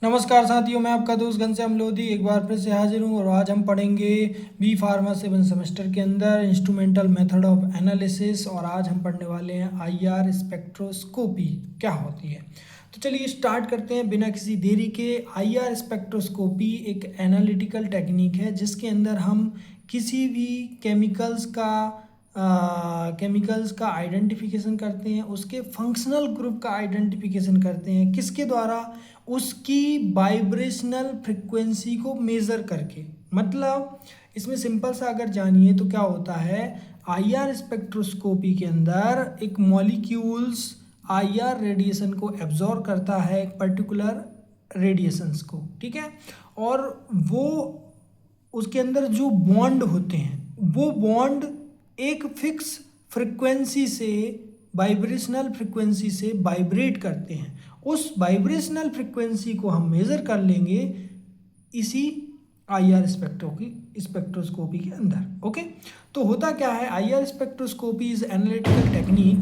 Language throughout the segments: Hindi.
नमस्कार साथियों, मैं आपका दोस्त घनश्याम लोधी एक बार फिर से हाजिर हूँ और आज हम पढ़ेंगे बी फार्मा 7 सेमेस्टर के अंदर इंस्ट्रूमेंटल मेथड ऑफ एनालिसिस। और आज हम पढ़ने वाले हैं आईआर स्पेक्ट्रोस्कोपी क्या होती है। तो चलिए स्टार्ट करते हैं बिना किसी देरी के। आईआर स्पेक्ट्रोस्कोपी एक एनालिटिकल टेक्निक है जिसके अंदर हम किसी भी केमिकल्स का आइडेंटिफिकेशन करते हैं, उसके फंक्शनल ग्रुप का आइडेंटिफिकेशन करते हैं। किसके द्वारा? उसकी वाइब्रेशनल फ्रिक्वेंसी को मेज़र करके। मतलब इसमें सिंपल सा अगर जानिए तो क्या होता है, आईआर स्पेक्ट्रोस्कोपी के अंदर एक मॉलिक्यूल्स आईआर रेडिएशन को एब्जॉर्ब करता है, एक पर्टिकुलर रेडिएशंस को, ठीक है। और वो उसके अंदर जो बॉन्ड होते हैं वो बॉन्ड एक फिक्स फ्रिक्वेंसी से, वाइब्रेशनल फ्रिक्वेंसी से वाइब्रेट करते हैं। उस वाइब्रेशनल फ्रिक्वेंसी को हम मेज़र कर लेंगे इसी आईआर स्पेक्ट्रोस्कोपी के अंदर। ओके, तो होता क्या है, IR spectroscopy is analytical technique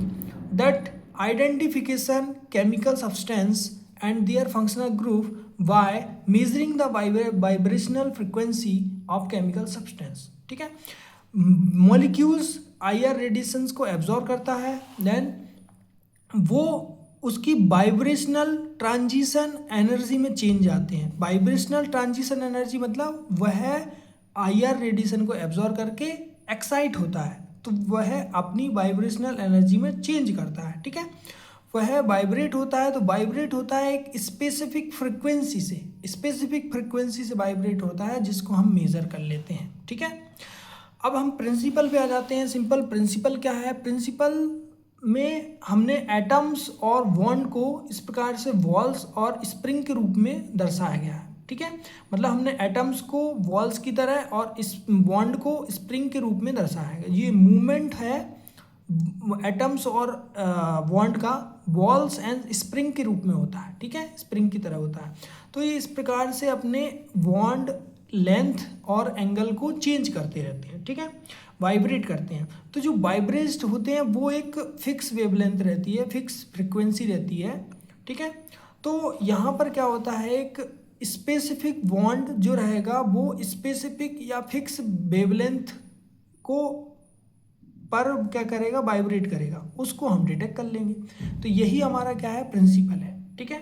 that identification chemical substance and their functional group by measuring the vibrational frequency of chemical substance। ठीक है, मॉलिक्यूल्स आईआर रेडिएशंस को एब्जॉर्ब करता है, देन वो उसकी वाइब्रेशनल ट्रांजिशन एनर्जी में चेंज आते हैं। वाइब्रेशनल ट्रांजिशन एनर्जी मतलब वह आईआर रेडिएशन को एब्जॉर्ब करके एक्साइट होता है, तो वह अपनी वाइब्रेशनल एनर्जी में चेंज करता है। ठीक है, वह वाइब्रेट होता है, तो वाइब्रेट होता है एक स्पेसिफिक फ्रिक्वेंसी से वाइब्रेट होता है जिसको हम मेज़र कर लेते हैं। ठीक है, अब हम प्रिंसिपल पे आ जाते हैं। सिंपल प्रिंसिपल क्या है? प्रिंसिपल में हमने एटम्स और बॉन्ड को इस प्रकार से वॉल्स और स्प्रिंग के रूप में दर्शाया गया है। ठीक है, मतलब हमने एटम्स को वॉल्स की तरह और इस बॉन्ड को स्प्रिंग के रूप में दर्शाया गया। ये मूवमेंट है एटम्स और बॉन्ड का वॉल्स एंड स्प्रिंग के रूप में होता है। ठीक है, स्प्रिंग की तरह होता है। तो ये इस प्रकार से अपने बॉन्ड लेंथ और एंगल को चेंज करते रहते हैं। ठीक है, वाइब्रेट करते हैं। तो जो वाइब्रेट होते हैं वो एक फिक्स वेवलेंथ रहती है, फिक्स फ्रिक्वेंसी रहती है। ठीक है, तो यहाँ पर क्या होता है, एक स्पेसिफिक बॉन्ड जो रहेगा वो स्पेसिफिक या फिक्स वेवलेंथ को पर क्या करेगा, वाइब्रेट करेगा, उसको हम डिटेक्ट कर लेंगे। तो यही हमारा क्या है, प्रिंसिपल है। ठीक है,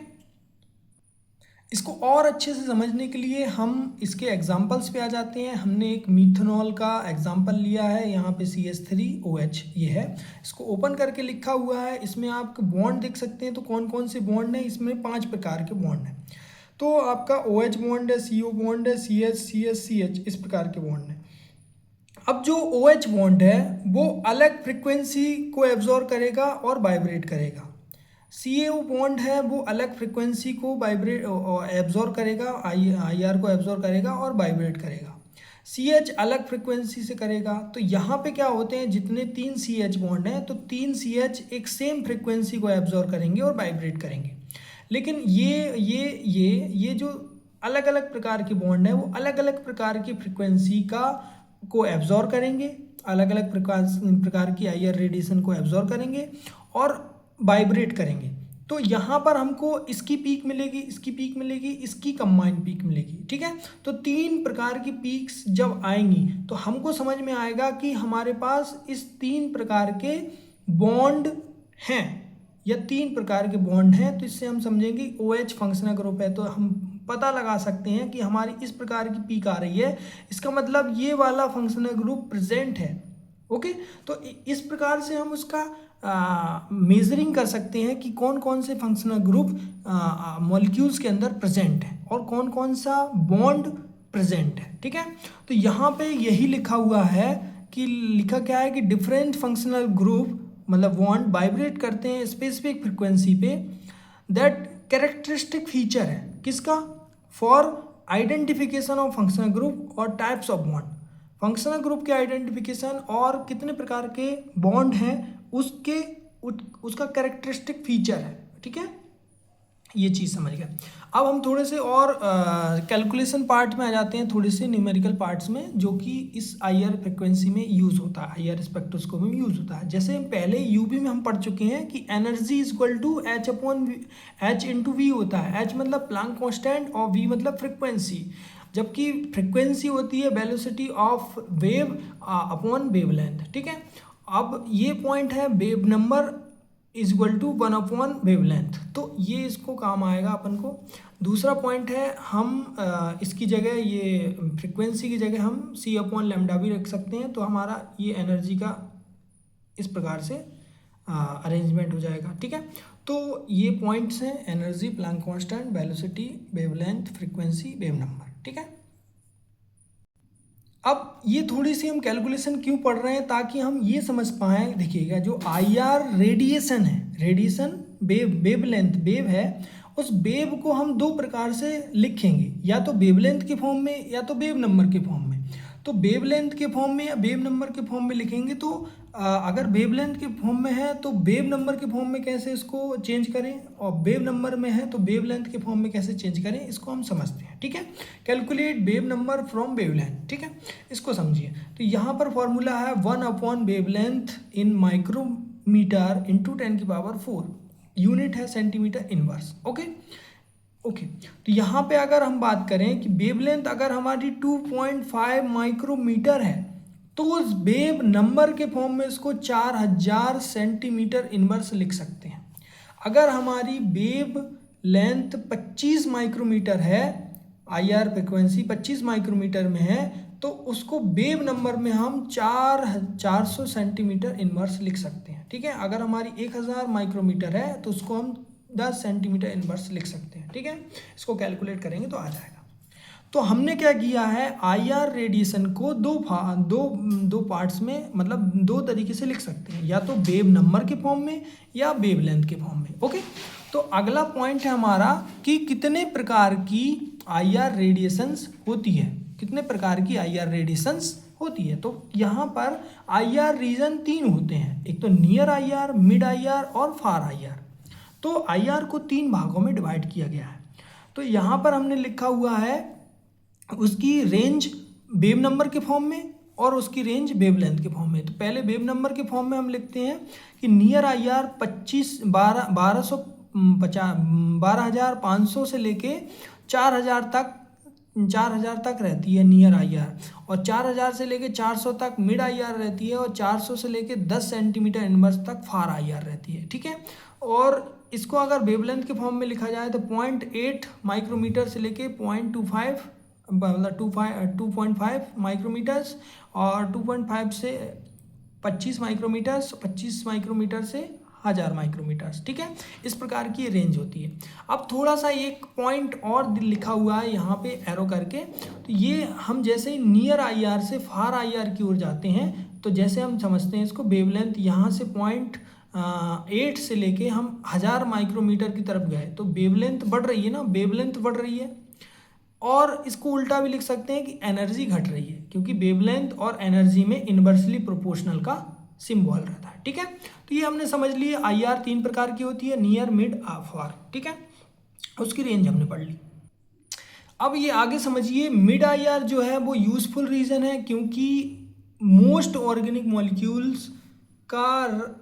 इसको और अच्छे से समझने के लिए हम इसके एग्जांपल्स पे आ जाते हैं। हमने एक मीथनॉल का एग्जांपल लिया है, यहाँ पे CH3OH ये है। इसको ओपन करके लिखा हुआ है, इसमें आप बॉन्ड देख सकते हैं। तो कौन कौन से बॉन्ड हैं इसमें? 5 प्रकार के बॉन्ड हैं। तो आपका OH बॉन्ड है, CO बॉन्ड है, CH CH CH, इस प्रकार के बॉन्ड हैं। अब जो OH बॉन्ड है वो अलग फ्रिक्वेंसी को एब्जॉर्ब करेगा और वाइब्रेट करेगा। CaO बॉन्ड है वो अलग फ्रिक्वेंसी को वाइब्रेट एब्जॉर्ब करेगा, आईआर को एब्जॉर्ब करेगा और वाइब्रेट करेगा। CH अलग फ्रिक्वेंसी से करेगा। तो यहाँ पे क्या होते हैं, जितने 3 CH बॉन्ड हैं तो 3 CH एक सेम फ्रिक्वेंसी को एब्जॉर्ब करेंगे और वाइब्रेट करेंगे। लेकिन ये जो अलग अलग प्रकार के बॉन्ड है वो अलग अलग प्रकार की फ्रिक्वेंसी को एब्जॉर्ब करेंगे, अलग अलग प्रकार की आईआर रेडिएशन को एब्जॉर्ब करेंगे और वाइब्रेट करेंगे। तो यहाँ पर हमको इसकी पीक मिलेगी, इसकी पीक मिलेगी, इसकी कंबाइंड पीक मिलेगी। ठीक है, तो 3 प्रकार की पीक्स जब आएंगी तो हमको समझ में आएगा कि हमारे पास इस 3 प्रकार के बॉन्ड हैं या 3 प्रकार के बॉन्ड हैं। तो इससे हम समझेंगे OH फंक्शनल ग्रुप है, तो हम पता लगा सकते हैं कि हमारी इस प्रकार की पीक आ रही है, इसका मतलब ये वाला फंक्शनल ग्रुप प्रेजेंट है। ओके, तो इस प्रकार से हम उसका मेजरिंग कर सकते हैं कि कौन कौन से फंक्शनल ग्रुप मॉलिक्यूल्स के अंदर प्रेजेंट है और कौन कौन सा बॉन्ड प्रेजेंट है। ठीक है, तो यहाँ पे यही लिखा हुआ है कि लिखा क्या है कि डिफरेंट फंक्शनल ग्रुप मतलब बॉन्ड वाइब्रेट करते हैं स्पेसिफिक फ्रिक्वेंसी पे। दैट कैरेक्टरिस्टिक फीचर है किसका? For identification of functional group और types of bond. Functional group के आइडेंटिफिकेशन और कितने प्रकार के बॉन्ड हैं उसका कैरेक्टरिस्टिक फीचर है। ठीक है, ये चीज़ समझ गए। अब हम थोड़े से और कैलकुलेशन पार्ट में आ जाते हैं, थोड़े से न्यूमेरिकल पार्ट्स में, जो कि इस IR फ्रिक्वेंसी में यूज़ होता है, IR स्पेक्ट्रोस्कोपी में यूज़ होता है। जैसे पहले यूवी में हम पढ़ चुके हैं कि energy is equal to H into V होता है। H मतलब प्लांक कांस्टेंट और V मतलब फ्रिक्वेंसी, जबकि फ्रिक्वेंसी होती है velocity of wave upon wavelength. ठीक है, अब ये पॉइंट है wave number is equal to 1/वेवलेंथ, तो ये इसको काम आएगा अपन को। दूसरा पॉइंट है हम इसकी जगह, ये फ्रिक्वेंसी की जगह हम C/λ भी रख सकते हैं, तो हमारा ये एनर्जी का इस प्रकार से अरेंजमेंट हो जाएगा। ठीक है, तो ये पॉइंट्स हैं energy, Planck constant, velocity, wavelength, frequency, wave number. ठीक है, अब ये थोड़ी सी हम कैलकुलेशन क्यों पढ़ रहे हैं, ताकि हम ये समझ पाएँ। देखिएगा, जो IR रेडिएशन है, रेडिएशन वेवलेंथ वेव है, उस वेव को हम दो प्रकार से लिखेंगे, या तो वेवलेंथ के फॉर्म में या तो वेव नंबर के फॉर्म में। तो वेवलेंथ के फॉर्म में या वेव नंबर के फॉर्म में लिखेंगे, तो अगर वेवलेंथ के फॉर्म में है तो वेव नंबर के फॉर्म में कैसे इसको चेंज करें, और वेव नंबर में है तो वेवलेंथ के फॉर्म में कैसे चेंज करें, इसको हम समझते हैं। ठीक है, calculate wave number from wavelength. ठीक है, इसको समझिए। तो यहाँ पर फॉर्मूला है 1/वेवलेंथ इन माइक्रोमीटर इंटू 10⁴, यूनिट है सेंटीमीटर इनवर्स। ओके, तो यहाँ पे अगर हम बात करें कि वेवलेंथ अगर हमारी 2.5 माइक्रोमीटर है, तो उस वेव नंबर के फॉर्म में इसको 4000 सेंटीमीटर इनवर्स लिख सकते हैं। अगर हमारी वेव लेंथ 25 माइक्रोमीटर है, IR फ्रिक्वेंसी 25 माइक्रोमीटर में है, तो उसको वेव नंबर में हम 400 सेंटीमीटर इनवर्स लिख सकते हैं। ठीक है, अगर हमारी 1000 माइक्रोमीटर है तो उसको हम 10 सेंटीमीटर इनवर्स लिख सकते हैं। ठीक है, इसको कैलकुलेट करेंगे तो आ जाएगा। तो हमने क्या किया है, IR रेडिएशन को दो पार्ट्स में, मतलब दो तरीके से लिख सकते हैं, या तो वेव नंबर के फॉर्म में या वेवलेंथ के फॉर्म में। ओके, तो अगला पॉइंट है हमारा कि कितने प्रकार की IR रेडिएशंस होती है, कितने प्रकार की IR रेडिएशंस होती है। तो यहाँ पर IR रीजन 3 होते हैं, एक तो नियर IR, मिड IR और फार IR। तो IR को 3 भागों में डिवाइड किया गया है। तो यहाँ पर हमने लिखा हुआ है उसकी रेंज वेव नंबर के फॉर्म में और उसकी रेंज वेवलेंथ के फॉर्म में। तो पहले वेव नंबर के फॉर्म में हम लिखते हैं कि नियर IR 12,500 से लेके 4,000 तक रहती है नियर IR, और 4,000 से लेके 400 तक मिड IR रहती है, और 400 से लेके 10 सेंटीमीटर इनवर्स तक फार IR रहती है। ठीक है, और इसको अगर वेवलेंथ के फॉर्म में लिखा जाए तो 0.8 माइक्रोमीटर से लेके 0.25 मतलब 2.5 माइक्रोमीटर्स, और 2.5 से 25 माइक्रोमीटर्स, 25 माइक्रोमीटर से 1000 माइक्रोमीटर्स। ठीक है, इस प्रकार की रेंज होती है। अब थोड़ा सा एक पॉइंट और लिखा हुआ है यहाँ पे एरो करके, तो ये हम जैसे ही नियर IR से फार IR की ओर जाते हैं, तो जैसे हम समझते हैं इसको, वेवलेंथ यहाँ से 0.8 से लेके हम 1000 माइक्रोमीटर की तरफ गए, तो वेवलेंथ बढ़ रही है ना, वेवलेंथ बढ़ रही है। और इसको उल्टा भी लिख सकते हैं कि एनर्जी घट रही है, क्योंकि वेवलेंथ और एनर्जी में इनवर्सली प्रोपोर्शनल का सिंबल रहता है। ठीक है, तो ये हमने समझ लिए IR 3 प्रकार की होती है, नियर, मिड, फार। ठीक है, उसकी रेंज हमने पढ़ ली। अब ये आगे समझिए, मिड IR जो है वो यूजफुल रीजन है, क्योंकि मोस्ट ऑर्गेनिक मॉलिक्यूल्स का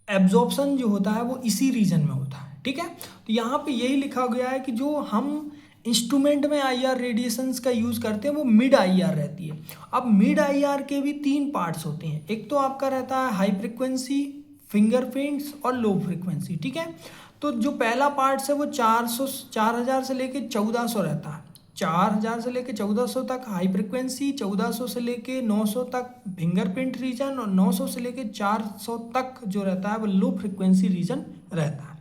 एब्जॉर्प्शन जो होता है वो इसी रीजन में होता है। ठीक है, तो यहाँ पे यही लिखा गया है कि जो हम इंस्ट्रूमेंट में IR रेडिएशंस का यूज़ करते हैं वो मिड IR रहती है। अब मिड IR के भी 3 पार्ट्स होते हैं, एक तो आपका रहता है हाई फ्रिक्वेंसी, फिंगरप्रिंट्स और लो फ्रिक्वेंसी। ठीक है, तो जो पहला पार्ट्स है वो 4000 से लेके 1400 रहता है। 4000 से लेके 1400 तक हाई फ्रिक्वेंसी, 1400 से लेके 900 तक फिंगरप्रिंट रीजन, और 900 से लेके 400 तक जो रहता है वो लो फ्रिक्वेंसी रीजन रहता है।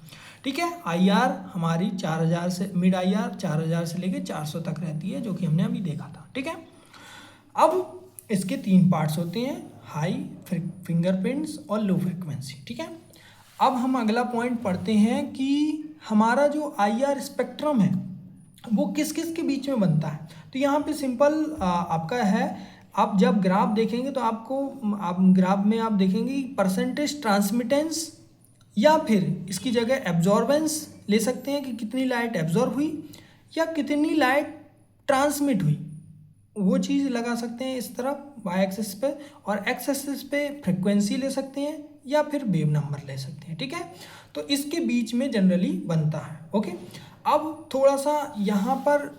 ठीक है, IR हमारी 4000 से, मिड IR 4000 से लेके 400 तक रहती है, जो कि हमने अभी देखा था। ठीक है, अब इसके 3 पार्ट्स होते हैं, हाई, फिंगरप्रिंट्स और लो फ्रिक्वेंसी। ठीक है, अब हम अगला पॉइंट पढ़ते हैं कि हमारा जो IR स्पेक्ट्रम है वो किस किस के बीच में बनता है। तो यहाँ पे सिंपल आपका है, आप जब ग्राफ देखेंगे तो आप ग्राफ में आप देखेंगे परसेंटेज ट्रांसमिटेंस, या फिर इसकी जगह एब्जॉर्बेंस, ले सकते हैं कि कितनी लाइट एब्जॉर्ब हुई या कितनी लाइट ट्रांसमिट हुई, वो चीज़ लगा सकते हैं इस तरफ वाई एक्सिस पे, और एक्स एक्सिस पे फ्रिक्वेंसी ले सकते हैं या फिर वेव नंबर ले सकते हैं। ठीक है, तो इसके बीच में जनरली बनता है। ओके, अब थोड़ा सा यहाँ पर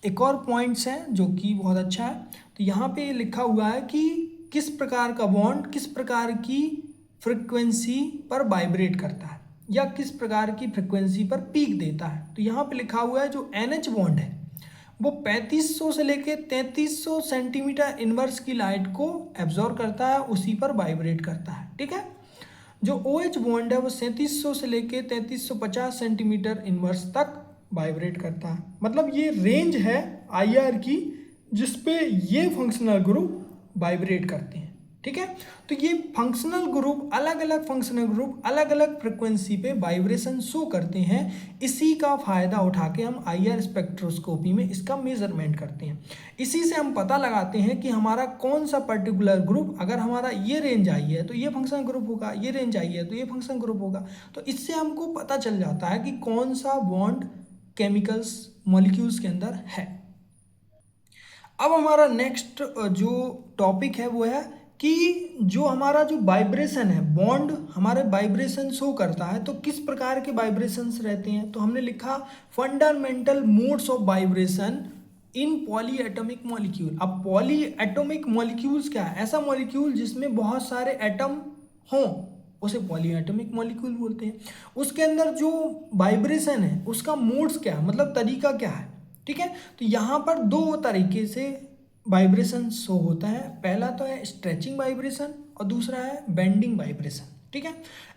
एक और पॉइंट्स हैं जो कि बहुत अच्छा है। तो यहाँ पे लिखा हुआ है कि किस प्रकार का बॉन्ड किस प्रकार की फ्रिक्वेंसी पर वाइब्रेट करता है या किस प्रकार की फ्रिक्वेंसी पर पीक देता है। तो यहाँ पे लिखा हुआ है जो NH बॉन्ड है वो 3500 से लेके 3300 सेंटीमीटर इनवर्स की लाइट को एब्जॉर्ब करता है, उसी पर वाइब्रेट करता है। ठीक है, जो OH बॉन्ड है वो 3700 से लेके 3350 सेंटीमीटर इनवर्स तक वाइब्रेट करता है। मतलब ये रेंज है IR की जिसपे ये फंक्शनल ग्रुप वाइब्रेट करते हैं। ठीक है, तो ये फंक्शनल ग्रुप अलग अलग फ्रिक्वेंसी पे वाइब्रेशन शो करते हैं। इसी का फ़ायदा उठा के हम IR स्पेक्ट्रोस्कोपी में इसका मेजरमेंट करते हैं। इसी से हम पता लगाते हैं कि हमारा कौन सा पर्टिकुलर ग्रुप, अगर हमारा ये रेंज आई है तो ये फंक्शनल ग्रुप होगा, ये रेंज आई है तो ये फंक्शनल ग्रुप होगा। तो इससे हमको पता चल जाता है कि कौन सा बॉन्ड केमिकल्स मॉलिक्यूल्स के अंदर है। अब हमारा नेक्स्ट जो टॉपिक है वो है कि जो हमारा जो वाइब्रेशन है, बॉन्ड हमारे वाइब्रेशन शो करता है, तो किस प्रकार के वाइब्रेशंस रहते हैं। तो हमने लिखा fundamental modes of vibration in poly atomic molecule. अब पॉली एटॉमिक मॉलिक्यूल्स क्या है, ऐसा मॉलिक्यूल जिसमें बहुत सारे एटम हों उसे पॉली एटॉमिक मॉलिक्यूल बोलते हैं। उसके अंदर जो वाइब्रेशन है उसका मोड्स क्या है, मतलब तरीका क्या है। ठीक है, तो यहाँ पर दो तरीके से वाइब्रेशन शो होता है। पहला तो है स्ट्रेचिंग वाइब्रेशन और दूसरा है बेंडिंग वाइब्रेशन। ठीक है,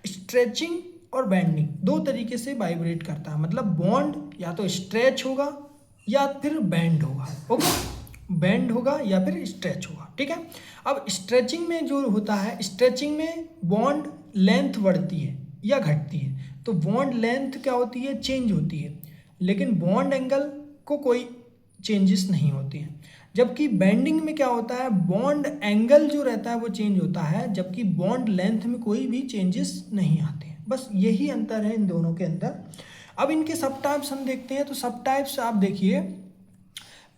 स्ट्रेचिंग और बेंडिंग दो तरीके से वाइब्रेट करता है। मतलब बॉन्ड या तो स्ट्रेच होगा या फिर बेंड होगा। ओके, बेंड होगा या फिर स्ट्रेच होगा। ठीक है, अब स्ट्रेचिंग में जो होता है, स्ट्रेचिंग में बॉन्ड लेंथ बढ़ती है या घटती है। तो बॉन्ड लेंथ क्या होती है, चेंज होती है, लेकिन बॉन्ड एंगल को कोई चेंजेस नहीं होती हैं। जबकि बेंडिंग में क्या होता है, बॉन्ड एंगल जो रहता है वो चेंज होता है, जबकि बॉन्ड लेंथ में कोई भी चेंजेस नहीं आते हैं। बस यही अंतर है इन दोनों के अंदर। अब इनके सब टाइप्स हम देखते हैं। तो सब टाइप्स आप देखिए,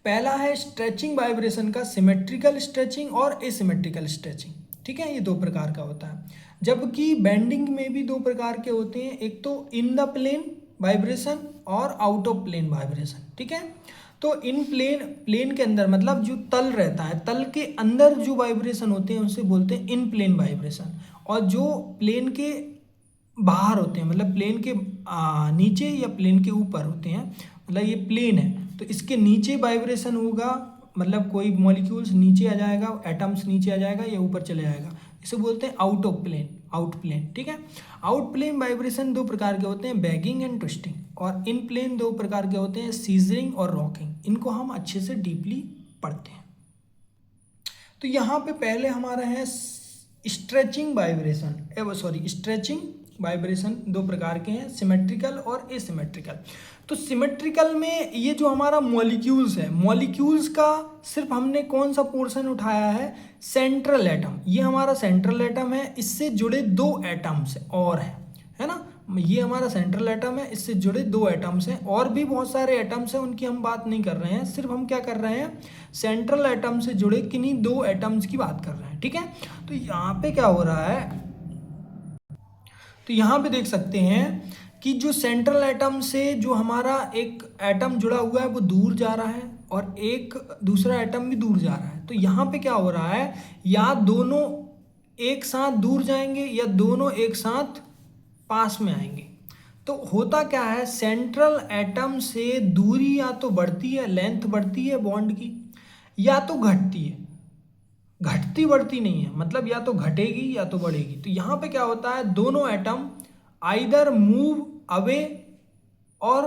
पहला है स्ट्रेचिंग वाइब्रेशन का सिमेट्रिकल स्ट्रेचिंग और एसिमेट्रिकल स्ट्रेचिंग। ठीक है, ये दो प्रकार का होता है। जबकि बेंडिंग में भी दो प्रकार के होते हैं, एक तो इन द प्लेन वाइब्रेशन और आउट ऑफ प्लेन वाइब्रेशन। ठीक है, तो इन प्लेन के अंदर मतलब जो तल रहता है, तल के अंदर जो वाइब्रेशन होते हैं उसे बोलते हैं इन प्लेन वाइब्रेशन, और जो प्लेन के बाहर होते हैं मतलब प्लेन के नीचे या प्लेन के ऊपर होते हैं, मतलब ये प्लेन है तो इसके नीचे वाइब्रेशन होगा, मतलब कोई मॉलिक्यूल्स नीचे आ जाएगा, एटम्स नीचे आ जाएगा या ऊपर चले जाएगा, इसे बोलते हैं out of plane, out plane. ठीक है, आउट प्लेन वाइब्रेशन दो प्रकार के होते हैं, बैगिंग एंड ट्विस्टिंग, और इन प्लेन दो प्रकार के होते हैं, सीजरिंग और रॉकिंग। इनको हम अच्छे से डीपली पढ़ते हैं। तो यहाँ पे पहले हमारा है स्ट्रेचिंग वाइब्रेशन, स्ट्रेचिंग वाइब्रेशन दो प्रकार के हैं, सिमेट्रिकल और एसिमेट्रिकल। तो सिमेट्रिकल में ये जो हमारा मॉलिक्यूल्स है, मॉलिक्यूल्स का सिर्फ हमने कौन सा पोर्शन उठाया है, सेंट्रल एटम। ये हमारा सेंट्रल एटम है, इससे जुड़े दो एटम्स और हैं, है ना। ये हमारा सेंट्रल एटम है, इससे जुड़े दो एटम्स हैं, और भी बहुत सारे एटम्स हैं, उनकी हम बात नहीं कर रहे हैं। सिर्फ हम क्या कर रहे हैं, सेंट्रल एटम से जुड़े किन्हीं दो एटम्स की बात कर रहे हैं। ठीक है, तो यहाँ पे क्या हो रहा है, तो यहाँ पे देख सकते हैं कि जो सेंट्रल एटम से जो हमारा एक एटम जुड़ा हुआ है वो दूर जा रहा है और एक दूसरा एटम भी दूर जा रहा है। तो यहाँ पे क्या हो रहा है, या दोनों एक साथ दूर जाएंगे या दोनों एक साथ पास में आएंगे। तो होता क्या है, सेंट्रल एटम से दूरी या तो बढ़ती है, लेंथ बढ़ती है बॉन्ड की, या तो घटती है, घटती बढ़ती नहीं है, मतलब या तो घटेगी या तो बढ़ेगी। तो यहाँ पे क्या होता है, दोनों एटम आइदर मूव अवे और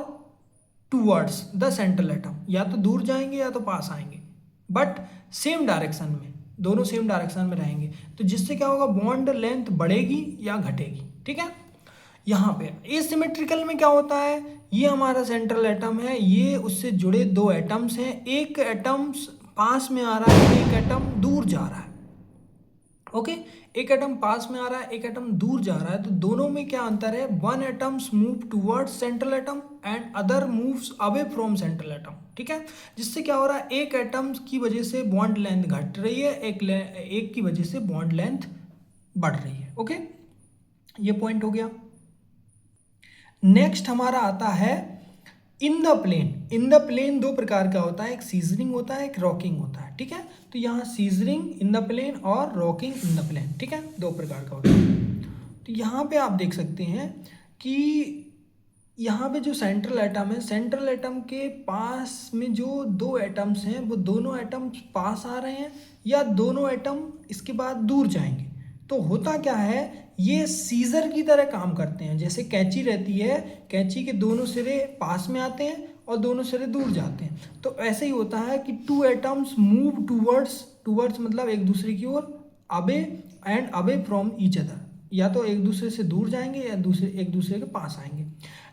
टूवर्ड्स द सेंट्रल एटम, या तो दूर जाएंगे या तो पास आएंगे, बट सेम डायरेक्शन में, दोनों सेम डायरेक्शन में रहेंगे। तो जिससे क्या होगा, बॉन्ड लेंथ बढ़ेगी या घटेगी। ठीक है, यहाँ पे एसिमेट्रिकल में क्या होता है, ये हमारा सेंट्रल एटम है, ये उससे जुड़े दो एटम्स हैं, एक एटम पास में आ रहा है, एक एटम दूर जा रहा है। ओके, एक एटम पास में आ रहा है, एक एटम दूर जा रहा है, तो दोनों में क्या अंतर है? One atoms move towards central atom and other moves away from central atom, ठीक है। जिससे क्या हो रहा है? एक एटम की वजह से बॉन्ड लेंथ घट रही है, एक की वजह से बॉन्ड लेंथ बढ़ रही है। ओके, ये पॉइंट हो गया। नेक्स्ट हमारा आता है in the plane. In the plane दो प्रकार का होता है, एक सीजरिंग होता है, एक रॉकिंग होता है, ठीक है। तो यहाँ सीजरिंग इन द प्लेन और रॉकिंग इन द प्लेन, ठीक है, दो प्रकार का होता है। तो यहाँ पे आप देख सकते हैं कि यहाँ पे जो सेंट्रल एटम है, सेंट्रल एटम के पास में जो दो एटम्स हैं वो दोनों एटम्स पास आ रहे हैं या दोनों एटम इसके बाद दूर जाएंगे। तो होता क्या है, ये सीजर की तरह काम करते हैं। जैसे कैंची रहती है, कैंची के दोनों सिरे पास में आते हैं और दोनों सिरे दूर जाते हैं। तो ऐसे ही होता है कि टू एटम्स मूव टूवर्ड्स मतलब एक दूसरे की ओर, away and away from each other, या तो एक दूसरे से दूर जाएंगे या एक दूसरे के पास आएंगे।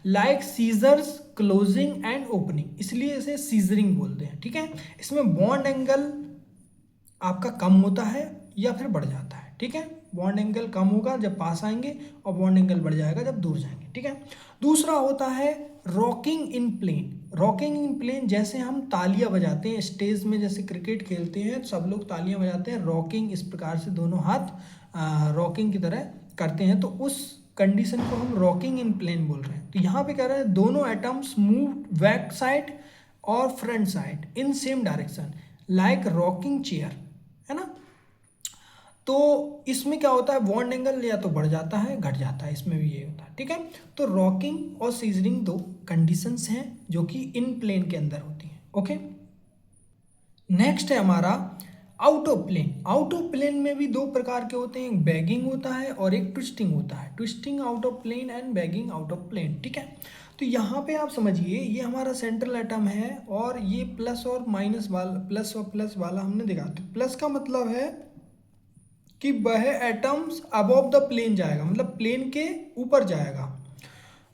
Like scissors closing and opening, इसलिए इसे सीजरिंग बोलते हैं, ठीक है। इसमें बॉन्ड एंगल आपका कम होता है या फिर बढ़ जाता है, ठीक है। बॉन्ड एंगल कम होगा जब पास आएंगे और बॉन्ड एंगल बढ़ जाएगा जब दूर जाएंगे, ठीक है। दूसरा होता है रॉकिंग इन प्लेन। रॉकिंग इन प्लेन, जैसे हम तालियां बजाते हैं स्टेज में, जैसे क्रिकेट खेलते हैं तो सब लोग तालियां बजाते हैं, रॉकिंग इस प्रकार से दोनों हाथ रॉकिंग की तरह करते हैं, तो उस कंडीशन को हम रॉकिंग इन प्लेन बोल रहे हैं। तो यहाँ पे कह रहे हैं दोनों एटम्स मूव बैक साइड और front side in same direction like rocking chair, है ना। तो इसमें क्या होता है, बॉन्ड एंगल या तो बढ़ जाता है घट जाता है, इसमें भी ये होता है, ठीक है। तो रॉकिंग और सीजरिंग दो कंडीशंस हैं जो कि इन प्लेन के अंदर होती हैं। ओके, नेक्स्ट है हमारा out of plane. Out of plane में भी दो प्रकार के होते हैं, एक बैगिंग होता है और एक ट्विस्टिंग होता है। Twisting out of plane and bagging out of plane, ठीक है। तो यहाँ पे आप समझिए, ये हमारा सेंट्रल एटम है और ये प्लस और माइनस वाला, प्लस और प्लस वाला हमने देखा। तो प्लस का मतलब है कि वह एटम्स अबव द प्लेन जाएगा, मतलब प्लेन के ऊपर जाएगा,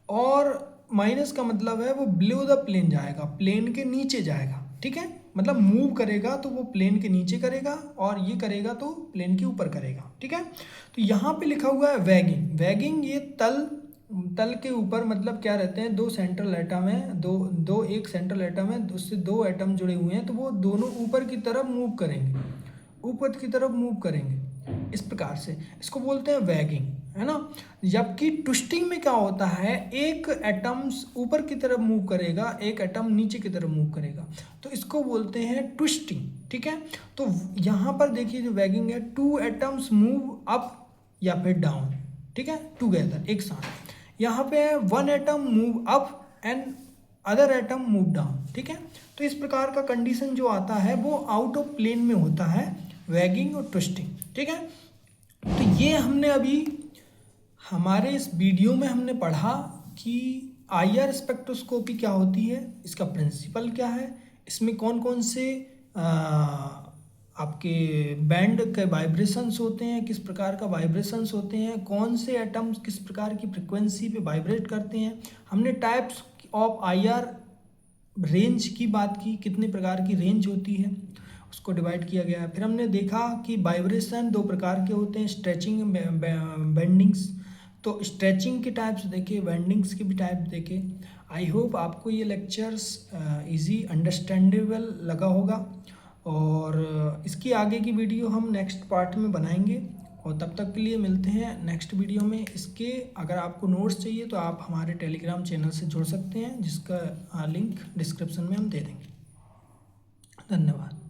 और माइनस का मतलब है वो बिलो द प्लेन जाएगा, प्लेन के नीचे जाएगा, ठीक है। मतलब मूव करेगा तो वो प्लेन के नीचे करेगा और ये करेगा तो प्लेन के ऊपर करेगा, ठीक है। तो यहाँ पे लिखा हुआ है वैगिंग। वैगिंग ये तल के ऊपर, मतलब क्या रहते हैं, दो सेंट्रल एटम है, दो एक सेंट्रल एटम है, उससे दो एटम जुड़े हुए हैं, तो वो दोनों ऊपर की तरफ मूव करेंगे, ऊपर की तरफ मूव करेंगे, इस प्रकार से इसको बोलते हैं वैगिंग, है ना। जबकि ट्विस्टिंग में क्या होता है, एक एटम्स ऊपर की तरफ मूव करेगा, एक एटम नीचे की तरफ मूव करेगा, तो इसको बोलते हैं ट्विस्टिंग, ठीक है। तो यहाँ पर देखिए जो वैगिंग है, टू एटम्स मूव अप या फिर डाउन, ठीक है, टुगेदर, एक साथ। यहाँ पे है one atom move up and other atom move down, ठीक है। तो इस प्रकार का कंडीशन जो आता है वो आउट ऑफ प्लेन में होता है, वैगिंग और ट्विस्टिंग, ठीक है। तो ये हमने अभी हमारे इस वीडियो में हमने पढ़ा कि आईआर स्पेक्ट्रोस्कोपी क्या होती है, इसका प्रिंसिपल क्या है, इसमें कौन कौन से आपके बैंड के वाइब्रेशंस होते हैं, किस प्रकार का वाइब्रेशंस होते हैं, कौन से एटम्स किस प्रकार की फ्रिक्वेंसी पे वाइब्रेट करते हैं। हमने टाइप्स ऑफ आईआर रेंज की बात की, कितने प्रकार की रेंज होती है उसको डिवाइड किया गया है। फिर हमने देखा कि वाइब्रेशन दो प्रकार के होते हैं, स्ट्रेचिंग, बेंडिंग्स। तो स्ट्रेचिंग के टाइप्स देखे, बेंडिंग्स के भी टाइप देखे। आई होप आपको ये लेक्चर्स इजी अंडरस्टैंडेबल लगा होगा, और इसकी आगे की वीडियो हम नेक्स्ट पार्ट में बनाएंगे, और तब तक के लिए मिलते हैं नेक्स्ट वीडियो में। इसके अगर आपको नोट्स चाहिए तो आप हमारे टेलीग्राम चैनल से जुड़ सकते हैं, जिसका लिंक डिस्क्रिप्शन में हम दे देंगे। धन्यवाद।